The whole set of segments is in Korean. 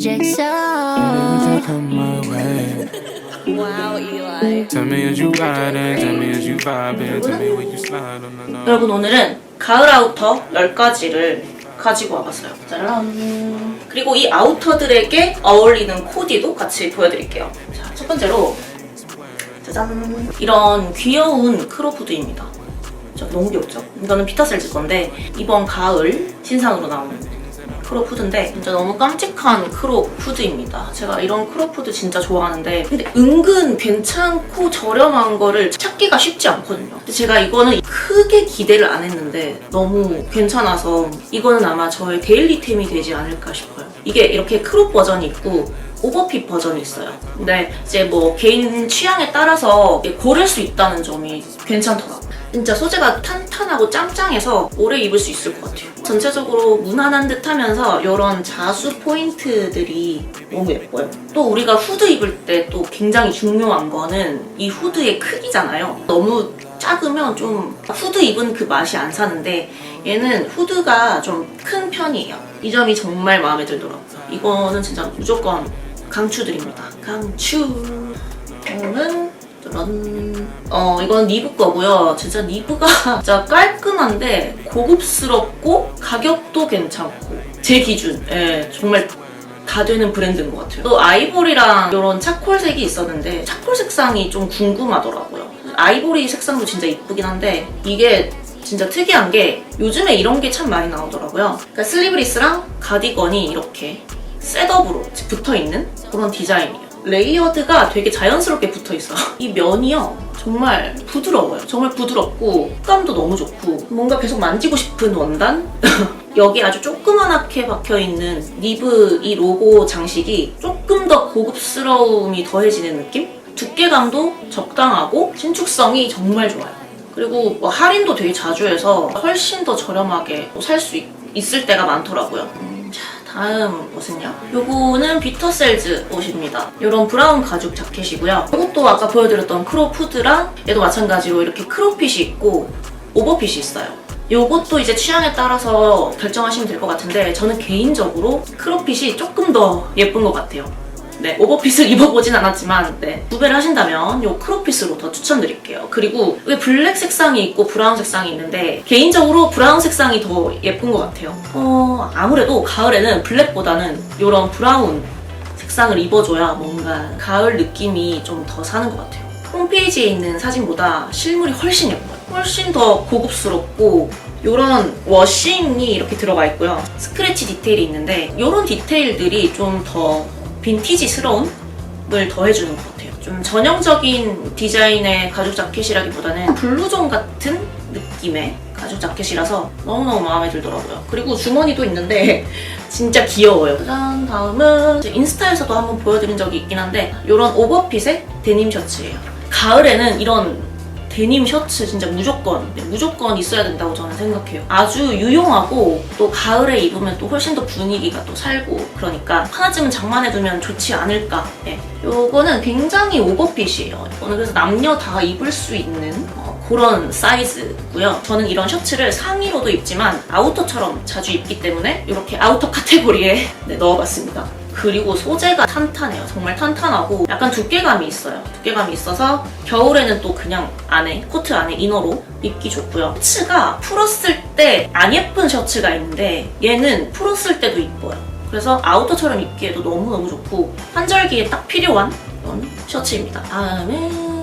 jigsaw. Come my way. Wow, Eli. Tell me as you riding, tell me as you vibing, tell me when you slide on the 여러분, 오늘은 가을 아우터 10가지를 가지고 와봤어요. 짜란. 그리고 이 아우터들에게 어울리는 코디도 같이 보여드릴게요. 자, 첫 번째로 짜잔, 이런 귀여운 크롭 후드입니다. 너무 귀엽죠? 이거는 피터셀즈 건데 이번 가을 신상으로 나온 크롭 후드인데 진짜 너무 깜찍한 크롭 후드입니다. 제가 이런 크롭 후드 진짜 좋아하는데 근데 은근 괜찮고 저렴한 거를 찾기가 쉽지 않거든요. 근데 제가 이거는 크게 기대를 안 했는데 너무 괜찮아서 이거는 아마 저의 데일리템이 되지 않을까 싶어요. 이게 이렇게 크롭 버전이 있고 오버핏 버전이 있어요. 근데 이제 뭐 개인 취향에 따라서 고를 수 있다는 점이 괜찮더라고요. 진짜 소재가 탄탄하고 짱짱해서 오래 입을 수 있을 것 같아요. 전체적으로 무난한 듯 하면서 이런 자수 포인트들이 너무 예뻐요. 또 우리가 후드 입을 때 또 굉장히 중요한 거는 이 후드의 크기잖아요. 너무 작으면 좀 후드 입은 그 맛이 안 사는데 얘는 후드가 좀 큰 편이에요. 이 점이 정말 마음에 들더라고요. 이거는 진짜 무조건 강추드립니다. 강추! 이거는 이건 니브 거고요. 진짜 니브가 진짜 깔끔한데 고급스럽고 가격도 괜찮고 제 기준 정말 다 되는 브랜드인 것 같아요. 또 아이보리랑 이런 차콜색이 있었는데 차콜 색상이 좀 궁금하더라고요. 아이보리 색상도 진짜 이쁘긴 한데 이게 진짜 특이한 게 요즘에 이런 게 참 많이 나오더라고요. 그러니까 슬리브리스랑 가디건이 이렇게 셋업으로 붙어있는 그런 디자인이에요. 레이어드가 되게 자연스럽게 붙어있어요. 이 면이요 정말 부드러워요. 정말 부드럽고 식감도 너무 좋고 뭔가 계속 만지고 싶은 원단? 여기 아주 조그만하게 박혀있는 니브 이 로고 장식이 조금 더 고급스러움이 더해지는 느낌? 두께감도 적당하고 신축성이 정말 좋아요. 그리고 뭐 할인도 되게 자주 해서 훨씬 더 저렴하게 살 수 있을 때가 많더라고요. 다음 옷은요? 요거는 피터셀즈 옷입니다. 이런 브라운 가죽 자켓이고요. 이것도 아까 보여드렸던 크롭 후드랑 얘도 마찬가지로 이렇게 크롭핏이 있고 오버핏이 있어요. 요것도 이제 취향에 따라서 결정하시면 될 것 같은데 저는 개인적으로 크롭핏이 조금 더 예쁜 것 같아요. 네, 오버핏을 입어보진 않았지만 구매를 하신다면 이 크롭핏으로 더 추천드릴게요. 그리고 여기 블랙 색상이 있고 브라운 색상이 있는데 개인적으로 브라운 색상이 더 예쁜 것 같아요. 아무래도 가을에는 블랙보다는 이런 브라운 색상을 입어줘야 뭔가 가을 느낌이 좀 더 사는 것 같아요. 홈페이지에 있는 사진보다 실물이 훨씬 예뻐요. 훨씬 더 고급스럽고 이런 워싱이 이렇게 들어가 있고요. 스크래치 디테일이 있는데 이런 디테일들이 좀 더 빈티지스러움을 더해주는 것 같아요. 좀 전형적인 디자인의 가죽 자켓이라기보다는 블루존 같은 느낌의 가죽 자켓이라서 너무너무 마음에 들더라고요. 그리고 주머니도 있는데 진짜 귀여워요. 짠! 다음은 인스타에서도 한번 보여드린 적이 있긴 한데 이런 오버핏의 데님 셔츠예요. 가을에는 이런 데님 셔츠 진짜 무조건 있어야 된다고 저는 생각해요. 아주 유용하고 또 가을에 입으면 또 훨씬 더 분위기가 또 살고 그러니까 하나쯤은 장만해두면 좋지 않을까. 요거는 굉장히 오버핏이에요. 이거는 그래서 남녀 다 입을 수 있는 그런 사이즈고요. 저는 이런 셔츠를 상의로도 입지만 아우터처럼 자주 입기 때문에 이렇게 아우터 카테고리에 넣어봤습니다. 그리고 소재가 탄탄해요. 정말 탄탄하고 약간 두께감이 있어요. 두께감이 있어서 겨울에는 또 그냥 안에 코트 안에 이너로 입기 좋고요. 셔츠가 풀었을 때 안 예쁜 셔츠가 있는데 얘는 풀었을 때도 이뻐요. 그래서 아우터처럼 입기에도 너무너무 좋고 환절기에 딱 필요한 그런 셔츠입니다. 다음은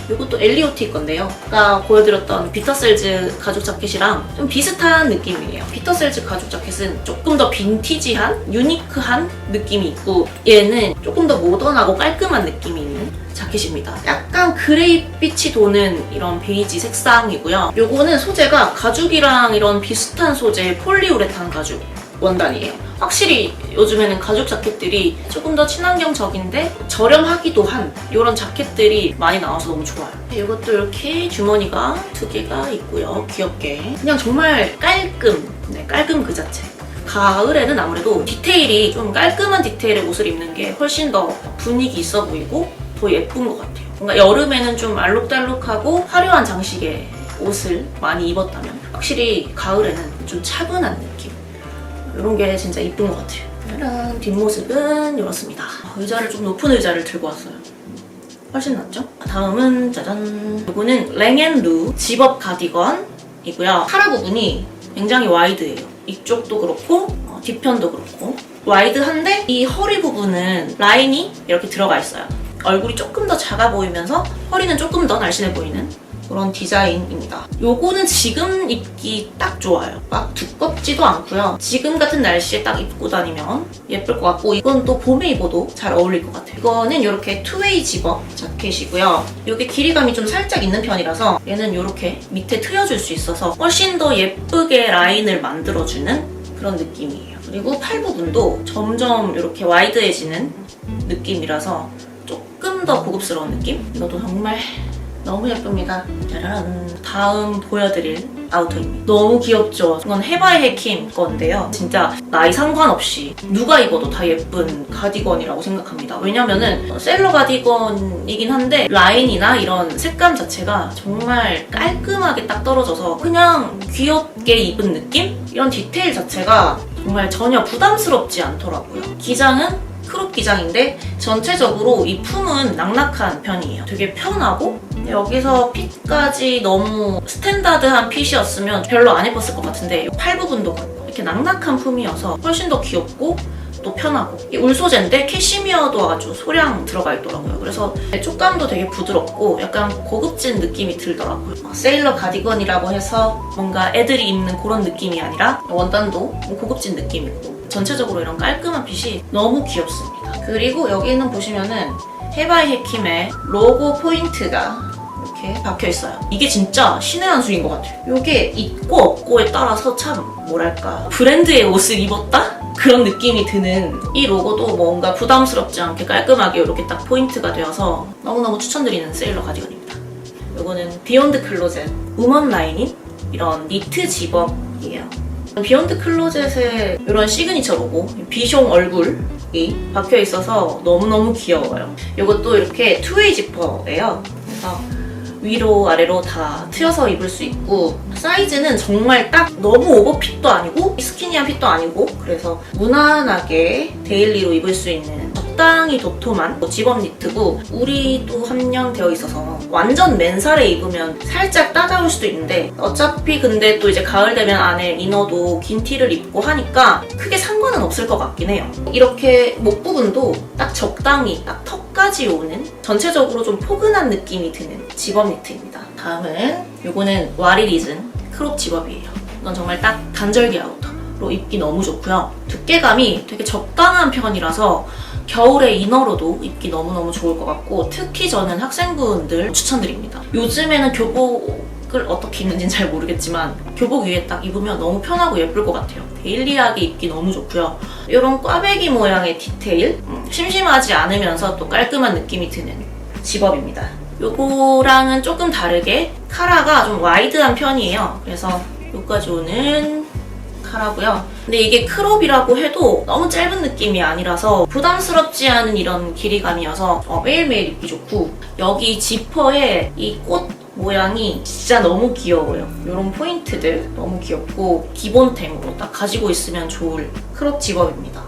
이것도 엘리오티 건데요. 아까 보여드렸던 피터셀즈 가죽 자켓이랑 좀 비슷한 느낌이에요. 피터셀즈 가죽 자켓은 조금 더 빈티지한, 유니크한 느낌이 있고 얘는 조금 더 모던하고 깔끔한 느낌이 있는 자켓입니다. 약간 그레이빛이 도는 이런 베이지 색상이고요. 요거는 소재가 가죽이랑 이런 비슷한 소재의 폴리우레탄 가죽 원단이에요. 확실히 요즘에는 가죽 자켓들이 조금 더 친환경적인데 저렴하기도 한 이런 자켓들이 많이 나와서 너무 좋아요. 이것도 이렇게 주머니가 2개가 있고요. 귀엽게. 그냥 정말 깔끔 그 자체. 가을에는 아무래도 디테일이 좀 깔끔한 디테일의 옷을 입는 게 훨씬 더 분위기 있어 보이고 더 예쁜 것 같아요. 뭔가 여름에는 좀 알록달록하고 화려한 장식의 옷을 많이 입었다면 확실히 가을에는 좀 차분한 느낌 이런 게 진짜 이쁜 것 같아요. 짜란, 뒷모습은 이렇습니다. 의자를 좀 높은 의자를 들고 왔어요. 훨씬 낫죠? 다음은 짜잔, 이거는 랭앤루 집업 가디건이고요. 카라 부분이 굉장히 와이드예요. 이쪽도 그렇고 뒤편도 그렇고 와이드한데 이 허리 부분은 라인이 이렇게 들어가 있어요. 얼굴이 조금 더 작아 보이면서 허리는 조금 더 날씬해 보이는 그런 디자인입니다. 요거는 지금 입기 딱 좋아요. 막 두껍지도 않고요. 지금 같은 날씨에 딱 입고 다니면 예쁠 것 같고, 이건 또 봄에 입어도 잘 어울릴 것 같아요. 이거는 이렇게 투웨이 집업 자켓이고요. 이게 길이감이 좀 살짝 있는 편이라서 얘는 이렇게 밑에 트여줄 수 있어서 훨씬 더 예쁘게 라인을 만들어주는 그런 느낌이에요. 그리고 팔 부분도 점점 이렇게 와이드해지는 느낌이라서 조금 더 고급스러운 느낌? 이것도 정말 너무 예쁩니다. 짜라란. 다음 보여드릴 아우터입니다. 너무 귀엽죠? 이건 헤바이 헤킴 건데요. 진짜 나이 상관없이 누가 입어도 다 예쁜 가디건이라고 생각합니다. 왜냐면은 셀러 가디건이긴 한데 라인이나 이런 색감 자체가 정말 깔끔하게 딱 떨어져서 그냥 귀엽게 입은 느낌? 이런 디테일 자체가 정말 전혀 부담스럽지 않더라고요. 기장은 크롭 기장인데 전체적으로 이 품은 낙낙한 편이에요. 되게 편하고 여기서 핏까지 너무 스탠다드한 핏이었으면 별로 안 예뻤을 것 같은데 팔 부분도 그렇고 이렇게 낙낙한 품이어서 훨씬 더 귀엽고 또 편하고 이 울 소재인데 캐시미어도 아주 소량 들어가 있더라고요. 그래서 촉감도 되게 부드럽고 약간 고급진 느낌이 들더라고요. 세일러 가디건이라고 해서 뭔가 애들이 입는 그런 느낌이 아니라 원단도 고급진 느낌이고 전체적으로 이런 깔끔한 핏이 너무 귀엽습니다. 그리고 여기는 보시면은 헤바이 헤킴의 로고 포인트가 이렇게 박혀 있어요. 이게 진짜 신의 한 수인 것 같아요. 이게 있고 없고에 따라서 참 뭐랄까 브랜드의 옷을 입었다? 그런 느낌이 드는 이 로고도 뭔가 부담스럽지 않게 깔끔하게 이렇게 딱 포인트가 되어서 너무너무 추천드리는 세일러 가디건입니다. 이거는 비욘드 클로젯 우먼 라인인 이런 니트 집업이에요. 비욘드 클로젯의 이런 시그니처 로고 비숑 얼굴이 박혀 있어서 너무너무 귀여워요. 이것도 이렇게 투웨이 지퍼예요. 그래서 위로 아래로 다 트여서 입을 수 있고 사이즈는 정말 딱 너무 오버핏도 아니고 스키니한 핏도 아니고 그래서 무난하게 데일리로 입을 수 있는 적당히 도톰한 집업 니트고 울이도 함량되어 있어서 완전 맨살에 입으면 살짝 따가울 수도 있는데 어차피 근데 또 이제 가을 되면 안에 이너도 긴 티를 입고 하니까 크게 상관은 없을 것 같긴 해요. 이렇게 목 부분도 딱 적당히 딱 턱까지 오는 전체적으로 좀 포근한 느낌이 드는 집업 니트입니다. 다음은 이거는 와리리즌 크롭 집업이에요. 이건 정말 딱 단절기 아우터로 입기 너무 좋고요. 두께감이 되게 적당한 편이라서 겨울에 이너로도 입기 너무너무 좋을 것 같고 특히 저는 학생분들 추천드립니다. 요즘에는 교복을 어떻게 입는지는 잘 모르겠지만 교복 위에 딱 입으면 너무 편하고 예쁠 것 같아요. 데일리하게 입기 너무 좋고요. 이런 꽈배기 모양의 디테일 심심하지 않으면서 또 깔끔한 느낌이 드는 집업입니다. 요거랑은 조금 다르게 카라가 좀 와이드한 편이에요. 그래서 여기까지 오는 카라고요. 근데 이게 크롭이라고 해도 너무 짧은 느낌이 아니라서 부담스럽지 않은 이런 길이감이어서 매일매일 입기 좋고 여기 지퍼에 이 꽃 모양이 진짜 너무 귀여워요. 이런 포인트들 너무 귀엽고 기본템으로 딱 가지고 있으면 좋을 크롭 집업입니다.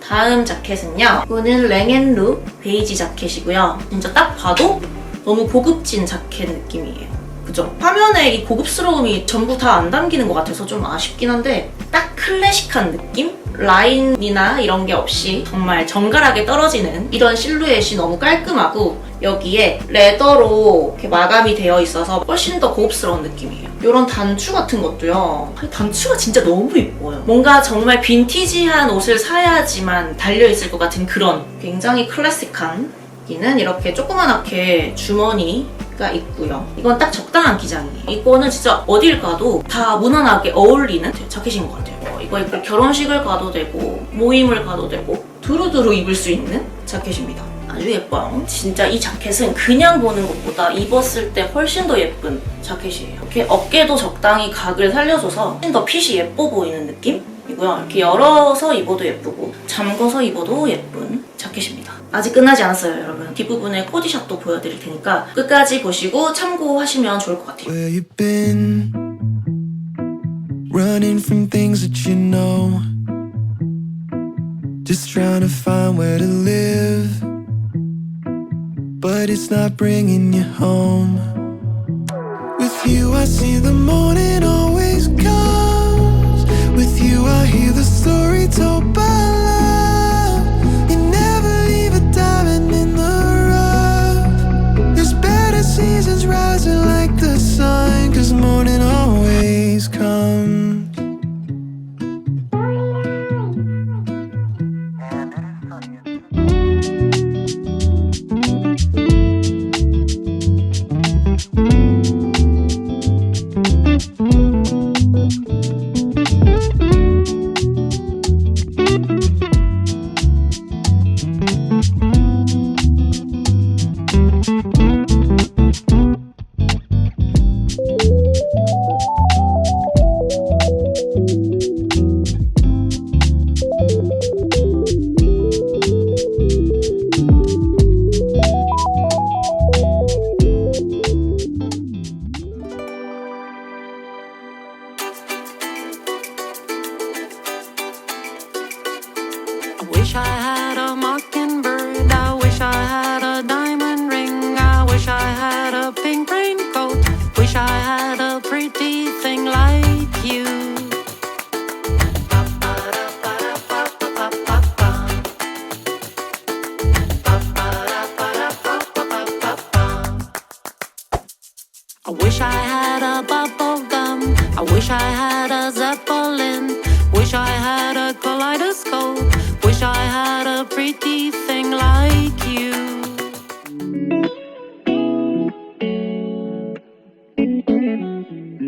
다음 자켓은요. 이거는 랭앤루 베이지 자켓이고요. 진짜 딱 봐도 너무 고급진 자켓 느낌이에요. 그죠? 화면에 이 고급스러움이 전부 다 안 담기는 것 같아서 좀 아쉽긴 한데 딱 클래식한 느낌? 라인이나 이런 게 없이 정말 정갈하게 떨어지는 이런 실루엣이 너무 깔끔하고 여기에 레더로 이렇게 마감이 되어 있어서 훨씬 더 고급스러운 느낌이에요. 이런 단추 같은 것도요. 단추가 진짜 너무 예뻐요. 뭔가 정말 빈티지한 옷을 사야지만 달려있을 것 같은 그런 굉장히 클래식한 이는 이렇게 조그만하게 주머니가 있고요. 이건 딱 적당한 기장이에요. 이거는 진짜 어딜 가도 다 무난하게 어울리는 자켓인 것 같아요. 이거 입고 결혼식을 가도 되고 모임을 가도 되고 두루두루 입을 수 있는 자켓입니다. 아주 예뻐요. 진짜 이 자켓은 그냥 보는 것보다 입었을 때 훨씬 더 예쁜 자켓이에요. 이렇게 어깨도 적당히 각을 살려줘서 훨씬 더 핏이 예뻐 보이는 느낌이고요. 이렇게 열어서 입어도 예쁘고 잠궈서 입어도 예쁜 자켓입니다. 아직 끝나지 않았어요, 여러분. 뒷부분에 코디샷도 보여드릴 테니까 끝까지 보시고 참고하시면 좋을 것 같아요. Where you been? Running from things that you know. just trying to find where to live, but it's not bringing you home. With you I see the morning always comes. With you I hear the story told by love. You never leave a diamond in the rough. There's better seasons rising like the sun, 'cause morning always comes. I wish I had a mockingbird. I wish I had a diamond ring. I wish I had a pink raincoat. Wish I had a pretty thing like you. I wish I had a bubble gum. I wish I had a Zeppelin. Wish I had a kaleidoscope. Wish I had a pretty thing like you.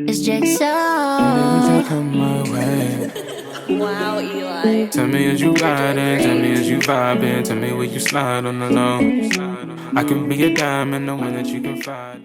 It's Jigsaw. Everything come my way. Wow, Eli. Tell me is you riding, tell me is you vibing, tell me will you slide on the low. I can be a diamond, knowing that you can find it.